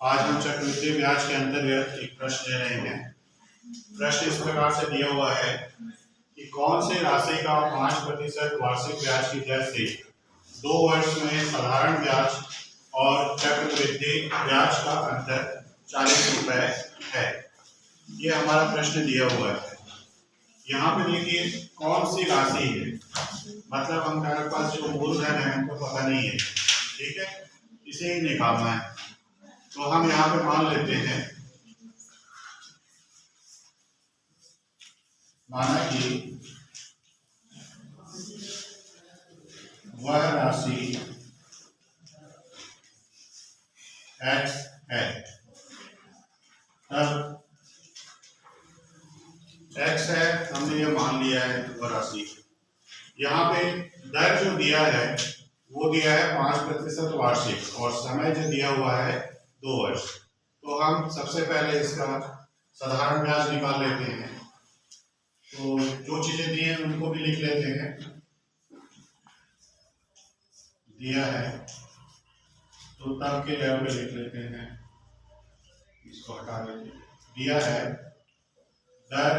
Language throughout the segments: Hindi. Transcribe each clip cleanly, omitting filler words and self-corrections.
आज हम चक्रवृद्धि ब्याज के अंतर्गत एक प्रश्न ले रहे हैं। प्रश्न इस प्रकार से दिया हुआ है कि कौन से राशि का 5% वार्षिक ब्याज की दर से 2 वर्ष में साधारण ब्याज और चक्रवृद्धि ब्याज का अंतर 40 रुपए है। ये हमारा प्रश्न दिया हुआ है। यहाँ पे देखिए कौन सी राशि है, मतलब हमारे पास जो मूलधन है हमको पता नहीं है, ठीक है, इसे ही निकालना है। तो हम यहाँ पे मान लेते हैं, माना कि वह राशि x है, तब x है, हमने ये मान लिया है वह राशि। यहाँ पे दर जो दिया है वो दिया है 5% वार्षिक और समय जो दिया हुआ है 2 वर्ष। तो हम सबसे पहले इसका साधारण ब्याज निकाल लेते हैं। तो जो चीजें दी हैं उनको भी लिख लेते हैं। दिया है तो तब के लेवल पे लिख लेते हैं, इसको हटा देते हैं। दिया है दर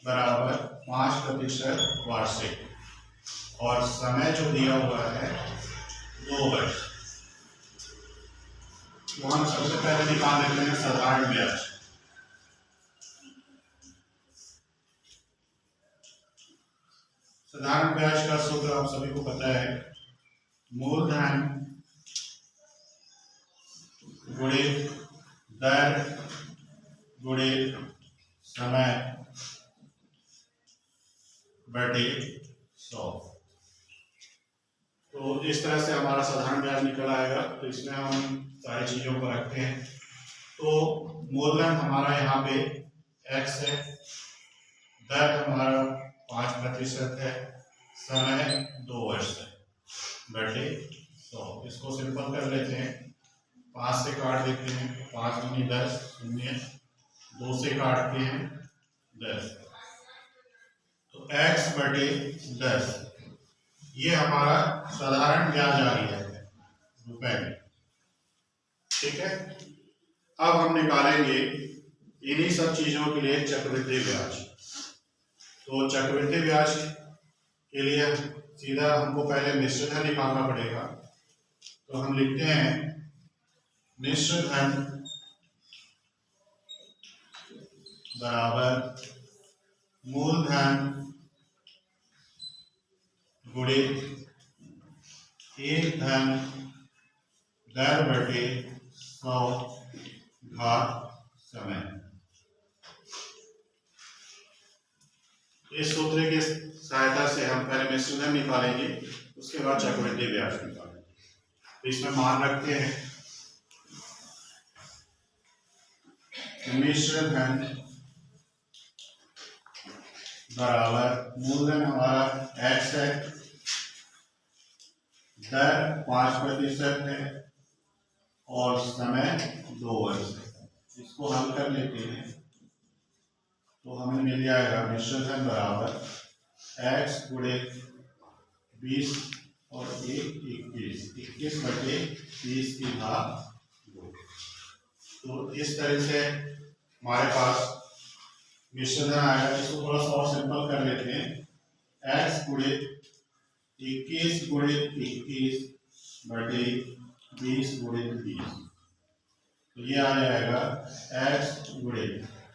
बराबर 5% वार्षिक और समय जो दिया हुआ है 2 वर्ष। तो हम सबसे पहले निकाल लेते हैं साधारण ब्याज। साधारण ब्याज का सूत्र आप सभी को पता है, मूलधन गुणित दर गुणित समय बटे 100। तो इस तरह से हमारा साधारण ब्याज निकल आएगा। तो इसमें हम सारी चीजों को रखते हैं। तो मूलधन हमारा यहाँ पे x है, दर हमारा 5% है, समय 2 वर्ष है, बटे 100। इसको सिंपल कर लेते हैं, 5 से काट देते हैं, 5 दूनी 10, शून्य, 2 से काटते हैं 10, तो x बटे 10 ये हमारा साधारण ब्याज आ गया है रुपए में, ठीक है। अब हम निकालेंगे इन्हीं सब चीजों के लिए चक्रवृद्धि ब्याज। तो चक्रवृद्धि ब्याज के लिए सीधा हमको पहले मिश्र धन निकालना पड़ेगा। तो हम लिखते हैं मिश्र धन बराबर मूलधन गुणित एक धन दर बटे 100 घात समय। इस सूत्र की सहायता से हम पहले मिश्र धन निकालेंगे, उसके बाद चक्रवृद्धि ब्याज निकालेंगे। तो इसमें मान रखते हैं मिश्र धन बराबर मूलधन हमारा x है, दर 5% है और समय 2 वर्ष है। इसको हल कर लेते हैं तो हमें मिल जाएगा मिश्र धन बराबर x गुणे 20 और 21 बटे 30 की घात 2। तो इस तरह से हमारे पास मिश्र धन आएगा। इसको थोड़ा सा और सिंपल कर लेते हैं, x गुणे 21 गुणे 21 बटे 20 गुणे 30। तो ये आ जाएगा x गुणे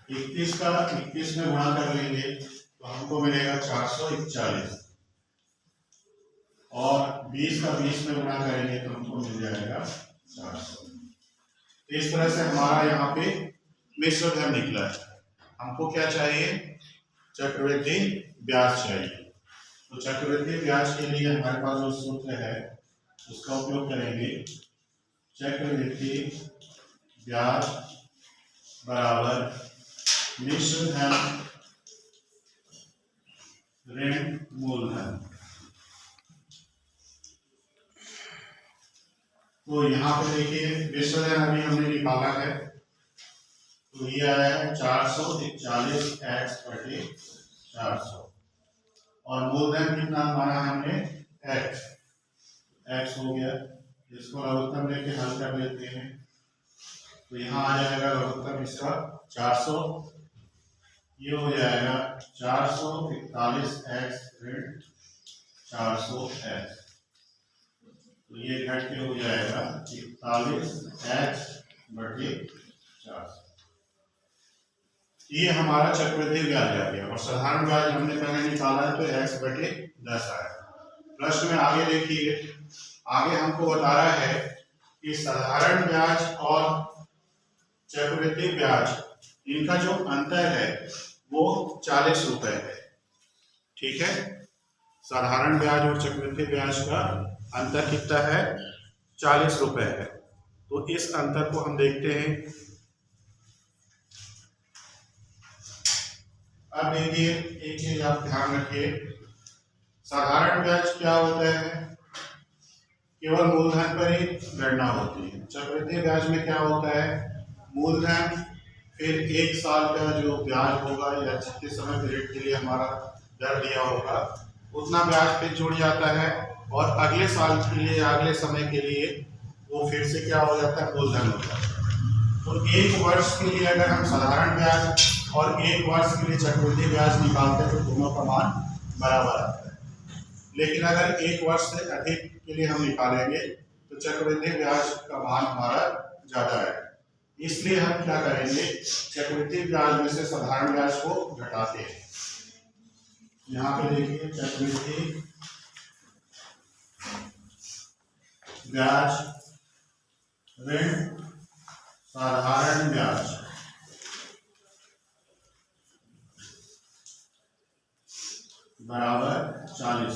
21 का 21 में गुणा कर लेंगे तो हमको मिलेगा 441 और 20 का 20 में गुणा करेंगे तो हमको मिल जाएगा 400। तो इस तरह से हमारा यहाँ पे मिश्र धन निकला है। हमको क्या चाहिए? चक्रवृद्धि ब्याज चाहिए। तो चक्रवृद्धि ब्याज के लिए हमारे पास जो सूत्र है उसका उपयोग करेंगे। चक्रवृद्धि ब्याज बराबर मिश्र धन ऋण मूलधन। तो यहाँ पे देखिए मिश्र धन अभी हमने निकाला है, तो ये आया है 441 x बटे 400 और मूलधन कितना माना हमने x हो गया। इसको लघुत्तम लेके हल कर लेते हैं। तो यहाँ आ जाएगा लघुत्तम इसका 400, ये हो जाएगा 441x ऋण 400x, तो ये घट के हो जाएगा 41x बटे 400। ये हमारा चक्रवृद्धि ब्याज आ गया और साधारण ब्याज हमने पहले निकाला है तो x बटे 10 आया। प्रश्न में आगे देखिए, आगे हमको बता रहा है कि साधारण ब्याज और चक्रवृद्धि ब्याज इनका जो अंतर है वो 40 रुपए है। ठीक है, साधारण ब्याज और चक्रवृद्धि ब्याज का अंतर कितना है? 40 रुपए है। तो इस अंतर को हम देखते हैं। अब देखिए, एक चीज आप ध्यान रखिए, साधारण ब्याज क्या होता है? केवल मूलधन पर ही गणना होती है। चक्रवृद्धि ब्याज में क्या होता है? मूलधन फिर 1 साल का जो ब्याज होगा या जितने समय पीरियड के लिए हमारा दर दिया होगा उतना ब्याज फिर जुड़ जाता है और अगले साल के लिए, अगले समय के लिए वो फिर से क्या हो जाता है? मूलधन होता है। तो 1 वर्ष के लिए अगर हम साधारण ब्याज और 1 वर्ष के लिए चक्रवृद्धि ब्याज निकालते हैं तो दोनों का मान बराबर आता है। लेकिन अगर 1 वर्ष से अधिक के लिए हम निकालेंगे तो चक्रवृद्धि ब्याज का मान हमारा ज्यादा है। इसलिए हम क्या करेंगे? चक्रवृद्धि ब्याज में से साधारण ब्याज को घटाते हैं। यहाँ पे देखिए, चक्रवृद्धि ब्याज ऋण साधारण ब्याज बराबर 40।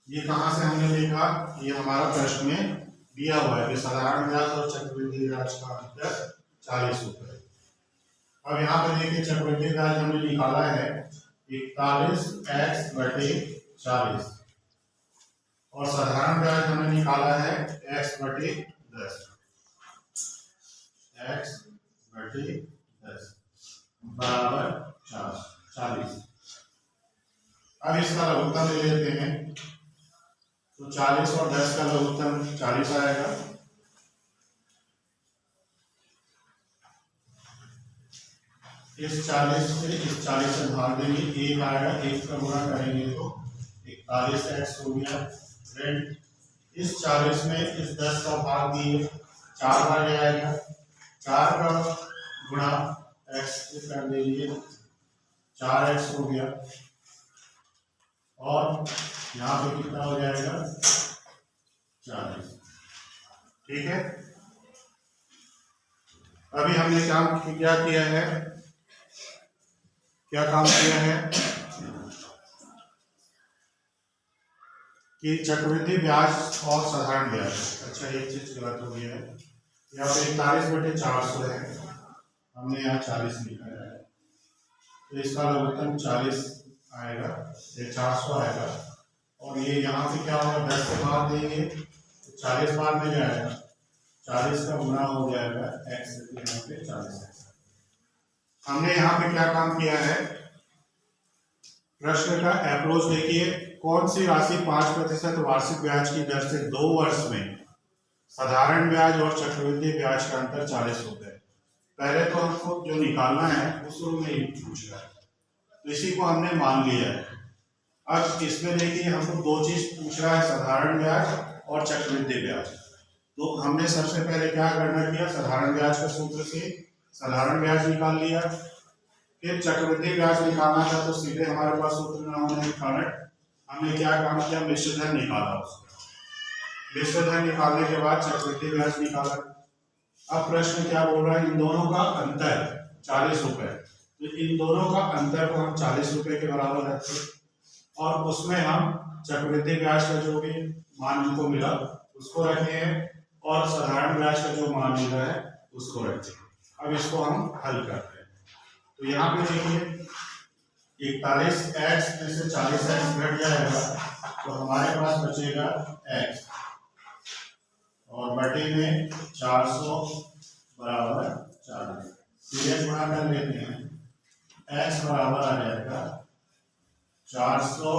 ये कहाँ से हमने देखा? ये हमारा प्रश्न में दिया हुआ है कि साधारण ब्याज और चक्रवृद्धि ब्याज का अंतर 40 रुपए। अब यहाँ पे देखिए, चक्रवृद्धि ब्याज हमने निकाला है 41x बटे 40 और साधारण ब्याज हमने निकाला है x बटे 10, x बटे 10 बराबर 40। अब इसका लघुत्तम ले लेते हैं, तो 40 और 10 का लघुत्तम 40 आएगा। इस 40 से इस 40 से भाग देंगे, 1 आएगा, 1 का गुणा करेंगे तो 41x हो गया ऋण, इस 40 में इस 10 का भाग दिए 4 बार आएगा, 4 का गुणा x से कर देंगे 4x हो गया और यहाँ पे कितना हो जाएगा? 40। ठीक है, अभी हमने क्या किया है? क्या काम किया है कि चक्रवृद्धि ब्याज और साधारण ब्याज, अच्छा एक चीज गलत हो गया है, यहाँ पे 41 बटे 400 है, हमने यहाँ 40 लिखा है, तो इसका लघुत्तम 40 आएगा, ये 400 आएगा और ये यहाँ पे क्या होगा? 10 से भाग देंगे तो 40 बार में जाएगा, 40 का गुणा हो जाएगा x, यहाँ पे 40x। हमने यहाँ पे क्या काम किया है? प्रश्न का अप्रोच देखिए, कौन सी राशि 5% वार्षिक ब्याज की दर से 2 वर्ष में साधारण ब्याज और चक्रवृद्धि ब्याज का अंतर 40 रुपए। पहले तो हमको जो निकालना है वो शुरू में ही पूछ रहा है, तो इसी को हमने मान लिया है। अब इसमें देखिए, हमको 2 चीज पूछ रहा है, साधारण ब्याज और चक्रवृद्धि ब्याज। तो हमने सबसे पहले क्या करना किया? साधारण ब्याज के सूत्र से साधारण ब्याज निकाल लिया, फिर चक्रवृद्धि ब्याज निकालना था तो सीधे हमारे पास सूत्र न होने के कारण हमने क्या काम किया? मिश्र धन निकाला उसका। मिश्र धन निकालने के बाद चक्रवृद्धि ब्याज निकाला। अब प्रश्न क्या बोल रहा है? इन दोनों का अंतर 40 रुपए, तो इन दोनों का अंतर को हम 40 रुपए के बराबर रखते और उसमें हम चक्रवृद्धि ब्याज का जो भी मान हमको मिला उसको रखे हैं और साधारण ब्याज का जो मान मिला है उसको रखते हैं। अब इसको हम हल करते हैं, तो यहाँ पे देखिए 41x में से 40x घट जाएगा तो हमारे पास बचेगा x और बटे में 400 बराबर 40। सीधे गुणा कर लेते हैं, x बराबर आ जाएगा 400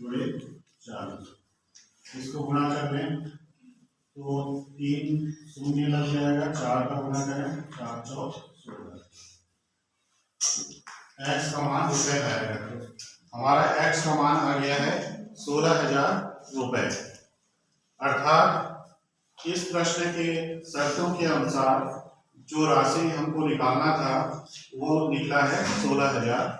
गुणे 40, इसको गुणा कर लें तो 3 शून्य लग जाएगा, 4 का गुना करें, 4 चौक 16। एक्स का मान रुपए का आएगा, तो हमारा एक्स का मान आ गया है 16,000 रुपए। अर्थात इस प्रश्न के शर्तों के अनुसार जो राशि हमको निकालना था वो निकला है 16,000